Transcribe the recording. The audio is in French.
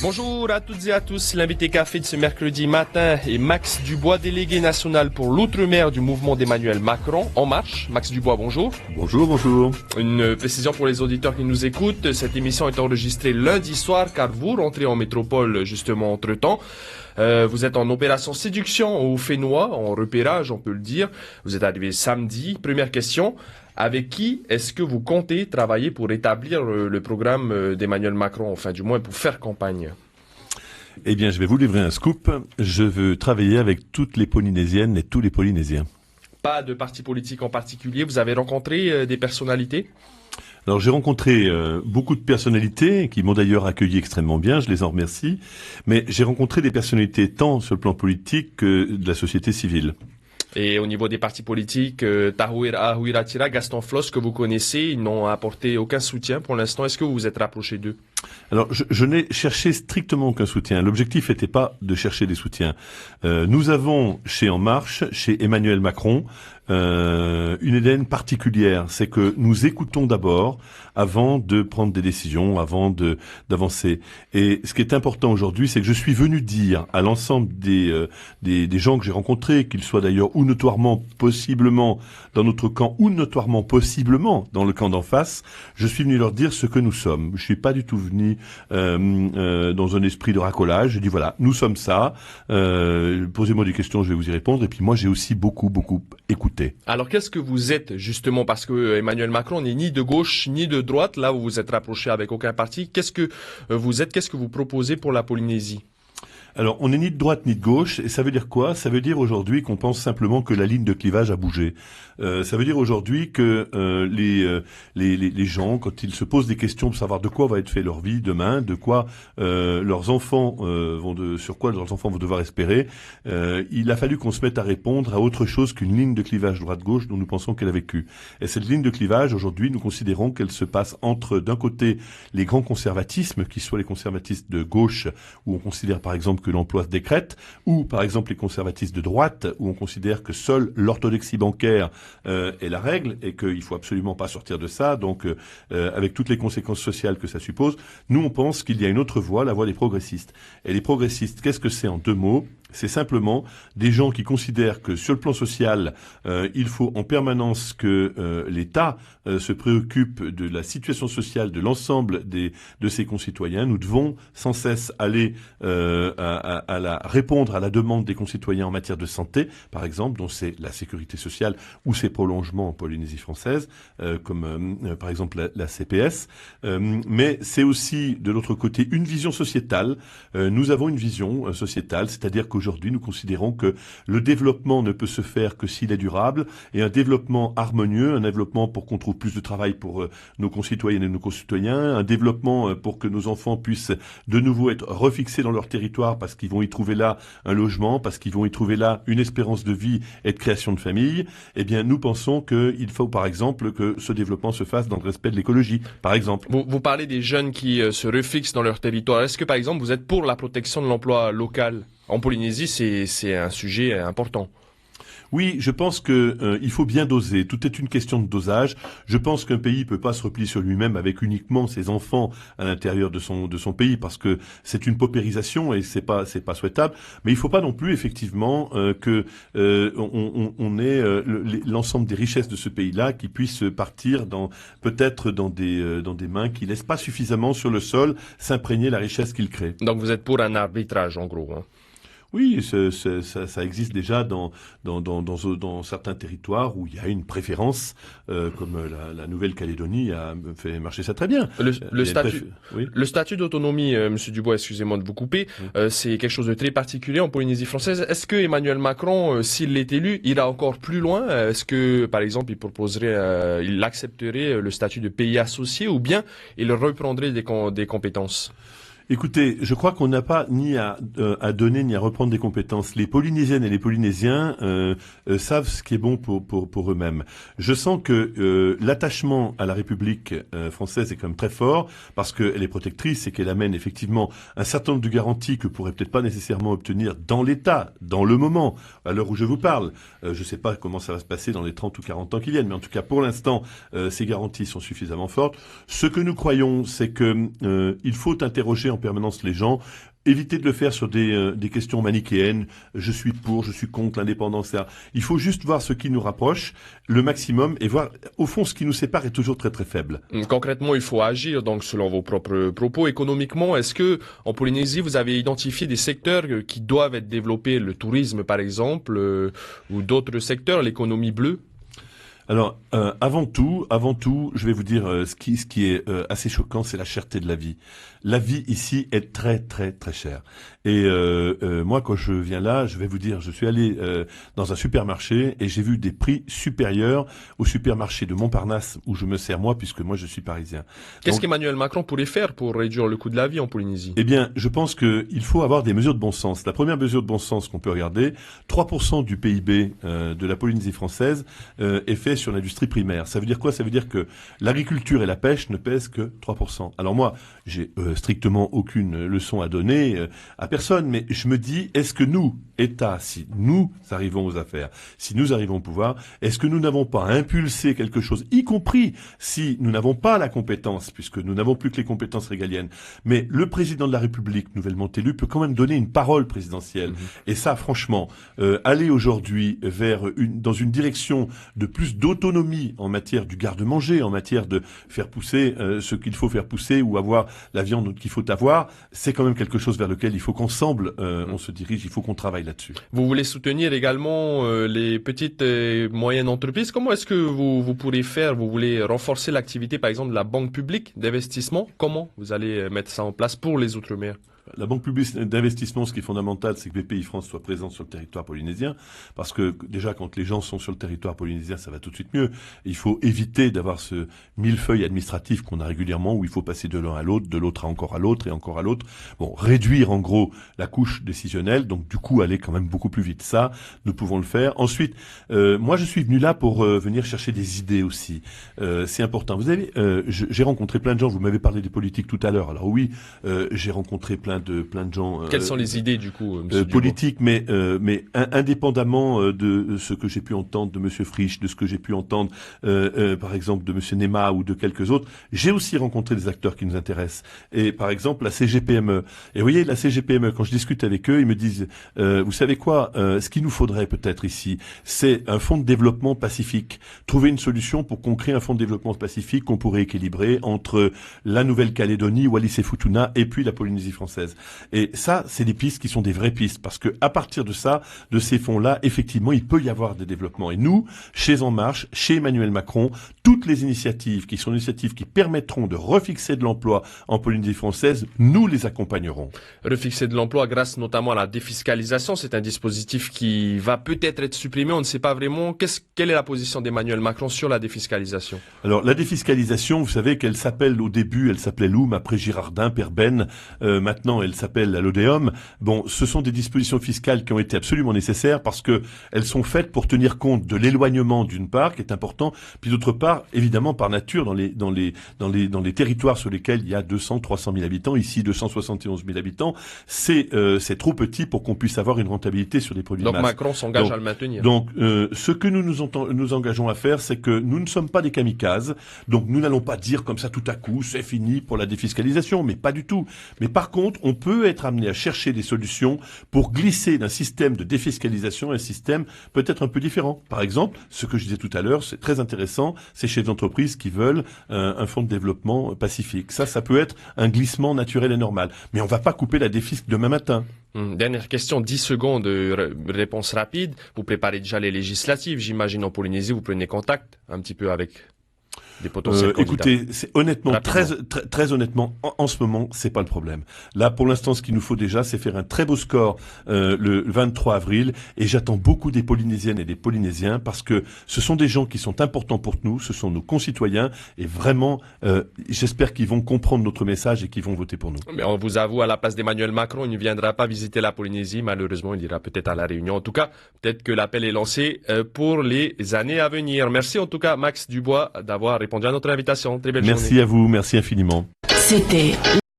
Bonjour à toutes et à tous. L'invité café de ce mercredi matin est Max Dubois, délégué national pour l'Outre-mer du mouvement d'Emmanuel Macron. En marche. Max Dubois, bonjour. Bonjour, bonjour. Une précision pour les auditeurs qui nous écoutent. Cette émission est enregistrée lundi soir car vous rentrez en métropole justement entre-temps. Vous êtes en opération séduction au Fénois, en repérage, on peut le dire. Vous êtes arrivé samedi. Première question. Avec qui est-ce que vous comptez travailler pour établir le programme d'Emmanuel Macron, enfin du moins pour faire campagne? Eh bien, je vais vous livrer un scoop. Je veux travailler avec toutes les Polynésiennes et tous les Polynésiens. Pas de parti politique en particulier. Vous avez rencontré des personnalités? Alors, j'ai rencontré beaucoup de personnalités qui m'ont d'ailleurs accueilli extrêmement bien, je les en remercie. Mais j'ai rencontré des personnalités tant sur le plan politique que de la société civile. Et au niveau des partis politiques, Tahoeraa Huiratira, Gaston Flosse, que vous connaissez, ils n'ont apporté aucun soutien pour l'instant. Est-ce que vous vous êtes rapproché d'eux? Alors, je n'ai cherché strictement aucun soutien. L'objectif n'était pas de chercher des soutiens. Nous avons chez En Marche, chez Emmanuel Macron, une ADN particulière. C'est que nous écoutons d'abord avant de prendre des décisions, avant d'avancer. Et ce qui est important aujourd'hui, c'est que je suis venu dire à l'ensemble des gens que j'ai rencontrés, qu'ils soient d'ailleurs ou notoirement, possiblement dans notre camp, ou notoirement, possiblement dans le camp d'en face, je suis venu leur dire ce que nous sommes. Je suis pas du tout venu dans un esprit de racolage. J'ai dit voilà, nous sommes ça. Posez-moi des questions, je vais vous y répondre. Et puis moi, j'ai aussi beaucoup écouté. Alors qu'est-ce que vous êtes justement, parce que Emmanuel Macron n'est ni de gauche ni de droite, là où vous vous êtes rapproché avec aucun parti. Qu'est-ce que vous êtes, qu'est-ce que vous proposez pour la Polynésie? Alors, on n'est ni de droite ni de gauche, et ça veut dire quoi? Ça veut dire aujourd'hui qu'on pense simplement que la ligne de clivage a bougé. Ça veut dire aujourd'hui que les gens, quand ils se posent des questions pour savoir de quoi va être fait leur vie demain, de quoi leurs enfants sur quoi leurs enfants vont devoir espérer, il a fallu qu'on se mette à répondre à autre chose qu'une ligne de clivage droite-gauche dont nous pensons qu'elle a vécu. Et cette ligne de clivage, aujourd'hui, nous considérons qu'elle se passe entre, d'un côté, les grands conservatismes, qui soient les conservatistes de gauche, où on considère par exemple que l'emploi se décrète, ou par exemple les conservatistes de droite, où on considère que seule l'orthodoxie bancaire est la règle et qu'il faut absolument pas sortir de ça, donc avec toutes les conséquences sociales que ça suppose. Nous, on pense qu'il y a une autre voie, la voie des progressistes. Et les progressistes, qu'est-ce que c'est en deux mots? C'est simplement des gens qui considèrent que sur le plan social, il faut en permanence que l'État se préoccupe de la situation sociale de l'ensemble de ses concitoyens. Nous devons sans cesse aller répondre à la demande des concitoyens en matière de santé, par exemple, dont c'est la sécurité sociale ou ses prolongements en Polynésie française, comme par exemple la CPS. Mais c'est aussi, de l'autre côté, une vision sociétale. Nous avons une vision sociétale, c'est-à-dire qu'aujourd'hui, nous considérons que le développement ne peut se faire que s'il est durable, et un développement harmonieux, un développement pour qu'on trouve plus de travail pour nos concitoyennes et nos concitoyens, un développement pour que nos enfants puissent de nouveau être refixés dans leur territoire parce qu'ils vont y trouver là un logement, parce qu'ils vont y trouver là une espérance de vie et de création de famille. Eh bien, nous pensons qu'il faut, par exemple, que ce développement se fasse dans le respect de l'écologie, par exemple. Vous parlez des jeunes qui se refixent dans leur territoire. Est-ce que, par exemple, vous êtes pour la protection de l'emploi local? En Polynésie, c'est un sujet important. Oui, je pense que il faut bien doser. Tout est une question de dosage. Je pense qu'un pays peut pas se replier sur lui-même avec uniquement ses enfants à l'intérieur de son pays, parce que c'est une paupérisation et c'est pas souhaitable. Mais il faut pas non plus effectivement que on ait l'ensemble des richesses de ce pays-là qui puissent partir peut-être dans des mains qui laissent pas suffisamment sur le sol s'imprégner la richesse qu'il crée. Donc vous êtes pour un arbitrage en gros, hein? Oui, ça existe déjà dans certains territoires où il y a une préférence, comme la Nouvelle-Calédonie a fait marcher ça très bien. Le statut d'autonomie, Monsieur Dubois, excusez-moi de vous couper, c'est quelque chose de très particulier en Polynésie française. Est-ce que Emmanuel Macron, s'il est élu, ira encore plus loin? Est-ce que, par exemple, il accepterait le statut de pays associé, ou bien il reprendrait des compétences? Écoutez, je crois qu'on n'a pas ni à donner ni à reprendre des compétences. Les Polynésiennes et les Polynésiens savent ce qui est bon pour eux-mêmes. Je sens que l'attachement à la République française est quand même très fort, parce qu'elle est protectrice et qu'elle amène effectivement un certain nombre de garanties que pourrait peut-être pas nécessairement obtenir dans l'État, dans le moment, à l'heure où je vous parle. Je ne sais pas comment ça va se passer dans les 30 ou 40 ans qui viennent, mais en tout cas pour l'instant, ces garanties sont suffisamment fortes. Ce que nous croyons, c'est que il faut interroger en en permanence les gens. Éviter de le faire sur des questions manichéennes. Je suis pour, je suis contre l'indépendance. Etc. Il faut juste voir ce qui nous rapproche le maximum et voir, au fond, ce qui nous sépare est toujours très très faible. Concrètement, il faut agir, donc selon vos propres propos. Économiquement, est-ce que en Polynésie, vous avez identifié des secteurs qui doivent être développés, le tourisme par exemple, ou d'autres secteurs, l'économie bleue? Alors, avant tout, je vais vous dire ce qui est assez choquant, c'est la cherté de la vie. La vie ici est très très très chère. Et moi, quand je viens là, je vais vous dire, je suis allé dans un supermarché et j'ai vu des prix supérieurs au supermarché de Montparnasse où je me sers moi, puisque moi je suis parisien. Qu'est-ce qu'Emmanuel Macron pourrait faire pour réduire le coût de la vie en Polynésie? Eh bien, je pense qu'il faut avoir des mesures de bon sens. La première mesure de bon sens qu'on peut regarder, 3% du PIB de la Polynésie française est fait sur l'industrie primaire. Ça veut dire quoi? Ça veut dire que l'agriculture et la pêche ne pèsent que 3%. Alors moi, j'ai strictement aucune leçon à donner à personne, mais je me dis, est-ce que nous, État, si nous arrivons aux affaires, si nous arrivons au pouvoir, est-ce que nous n'avons pas impulsé quelque chose, y compris si nous n'avons pas la compétence, puisque nous n'avons plus que les compétences régaliennes, mais le président de la République nouvellement élu peut quand même donner une parole présidentielle. Et ça, franchement, aller aujourd'hui dans une direction de plus d'autonomie en matière du garde-manger, en matière de faire pousser ce qu'il faut faire pousser ou avoir la viande qu'il faut avoir, c'est quand même quelque chose vers lequel il faut qu'ensemble on se dirige, il faut qu'on travaille là-dessus. Vous voulez soutenir également les petites et moyennes entreprises. Comment est-ce que vous pourrez faire? Vous voulez renforcer l'activité, par exemple, de la banque publique d'investissement? Comment vous allez mettre ça en place pour les Outre-mer? La banque publique d'investissement, ce qui est fondamental, c'est que BPI-France soit présente sur le territoire polynésien, parce que déjà, quand les gens sont sur le territoire polynésien, ça va tout de suite mieux. Il faut éviter d'avoir ce millefeuille administratif qu'on a régulièrement, où il faut passer de l'un à l'autre, de l'autre à l'autre et encore à l'autre. Bon, réduire en gros la couche décisionnelle, donc du coup aller quand même beaucoup plus vite. Ça, nous pouvons le faire. Ensuite, moi je suis venu là pour venir chercher des idées aussi. C'est important. Vous avez, j'ai rencontré plein de gens. Vous m'avez parlé des politiques tout à l'heure. Alors oui, j'ai rencontré plein de gens. Quelles sont les idées du coup, politiques, mais indépendamment de ce que j'ai pu entendre de Monsieur Frisch, de ce que j'ai pu entendre, par exemple, de Monsieur Nema ou de quelques autres, j'ai aussi rencontré des acteurs qui nous intéressent. Et par exemple, la CGPME. Et vous voyez, la CGPME, quand je discute avec eux, ils me disent, vous savez quoi, ce qu'il nous faudrait peut-être ici, c'est un fonds de développement pacifique. Trouver une solution pour qu'on crée un fonds de développement pacifique qu'on pourrait équilibrer entre la Nouvelle-Calédonie, Wallis et Futuna, et puis la Polynésie française. Et ça, c'est des pistes qui sont des vraies pistes, parce que à partir de ça, de ces fonds-là, effectivement, il peut y avoir des développements. Et nous, chez En Marche, chez Emmanuel Macron, toutes les initiatives qui sont des initiatives qui permettront de refixer de l'emploi en Polynésie française, nous les accompagnerons. Refixer de l'emploi grâce notamment à la défiscalisation, c'est un dispositif qui va peut-être être supprimé, on ne sait pas vraiment. Quelle est la position d'Emmanuel Macron sur la défiscalisation? Alors, la défiscalisation, vous savez qu'elle s'appelle au début, elle s'appelait Loum, après Girardin, Perben, maintenant elle s'appelle la Lodéum. Bon, ce sont des dispositions fiscales qui ont été absolument nécessaires parce que elles sont faites pour tenir compte de l'éloignement d'une part, qui est important, puis d'autre part, évidemment, par nature, dans les territoires sur lesquels il y a 200, 300 000 habitants, ici 271 000 habitants, c'est trop petit pour qu'on puisse avoir une rentabilité sur des produits de masse. Donc Macron s'engage à le maintenir. Donc, ce que nous engageons à faire, c'est que nous ne sommes pas des kamikazes, donc nous n'allons pas dire comme ça tout à coup, c'est fini pour la défiscalisation, mais pas du tout. Mais par contre, on peut être amené à chercher des solutions pour glisser d'un système de défiscalisation à un système peut-être un peu différent. Par exemple, ce que je disais tout à l'heure, c'est très intéressant, c'est chez les entreprises qui veulent un fonds de développement pacifique. Ça peut être un glissement naturel et normal. Mais on va pas couper la défisque demain matin. Dernière question, 10 secondes de réponse rapide. Vous préparez déjà les législatives, j'imagine en Polynésie, vous prenez contact un petit peu avec des potentiels candidats. Écoutez, c'est honnêtement, très honnêtement, en ce moment, c'est pas le problème. Là, pour l'instant, ce qu'il nous faut déjà, c'est faire un très beau score le 23 avril. Et j'attends beaucoup des Polynésiennes et des Polynésiens parce que ce sont des gens qui sont importants pour nous, ce sont nos concitoyens. Et vraiment, j'espère qu'ils vont comprendre notre message et qu'ils vont voter pour nous. Mais on vous avoue, à la place d'Emmanuel Macron, il ne viendra pas visiter la Polynésie. Malheureusement, il ira peut-être à La Réunion. En tout cas, peut-être que l'appel est lancé pour les années à venir. Merci en tout cas, Max Dubois, d'avoir répondu à notre invitation. Très belle journée. Merci à vous, merci infiniment. C'était